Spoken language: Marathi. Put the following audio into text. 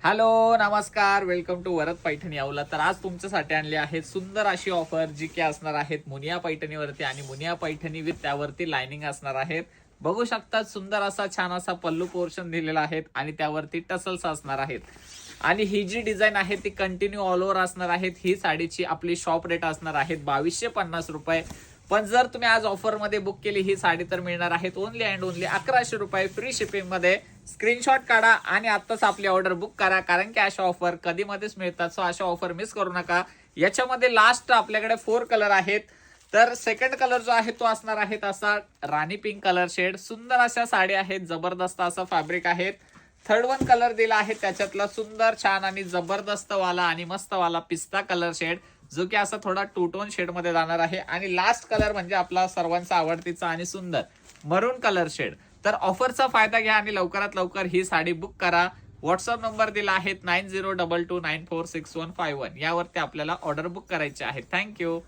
हॅलो नमस्कार, वेलकम टू वरद पैठणी अवला. तर आज तुमच्यासाठी आणली आहे सुंदर अशी ऑफर, जी की असणार आहेत मुनिया पैठणीवरती आणि मुनिया पैठणी विथ त्यावरती लाइनिंग असणार आहेत. बघू शकता सुंदर असा छान असा पल्लू पोर्शन दिलेला आहे आणि त्यावरती टसल्स असणार आहेत. आणि ही जी डिझाईन आहे ती कंटिन्यू ऑल ओव्हर असणार आहेत. ही साडीची आपली शॉप रेट असणार आहेत 2250 रुपये. पण जर तुम्ही आज ऑफर मध्ये बुक केली ही साडी तर मिळणार आहेत ओनली अँड ओनली 1100 रुपये फ्री शिपिंग मध्ये. स्क्रीनशॉट काढा आणि आताच आपली ऑर्डर बुक करा, कारण की अशा ऑफर कधी मध्येच मिळतात. सो अशा ऑफर मिस करू नका. याच्यामध्ये लास्ट आपल्याकडे 4 कलर आहेत. तर सेकंड कलर जो आहे तो असणार आहे असा राणी पिंक कलर शेड. सुंदर अशा साड्या आहेत, जबरदस्त असं फॅब्रिक आहेत. थर्ड वन कलर दिला आहे त्याच्यातला सुंदर छान आणि जबरदस्त वाला आणि मस्त वाला पिस्ता कलर शेड, जो की असा थोडा टू टोन शेड मध्ये जाणार आहे. आणि लास्ट कलर म्हणजे आपला सर्वांचा आवडतीचा आणि सुंदर मरून कलर शेड. तर ऑफरचा फायदा घ्या आणि लवकरात लवकर ही साडी बुक करा. व्हॉट्सअप नंबर दिला आहे 9022946151. यावरती आपल्याला ऑर्डर बुक करायची आहे. थँक्यू.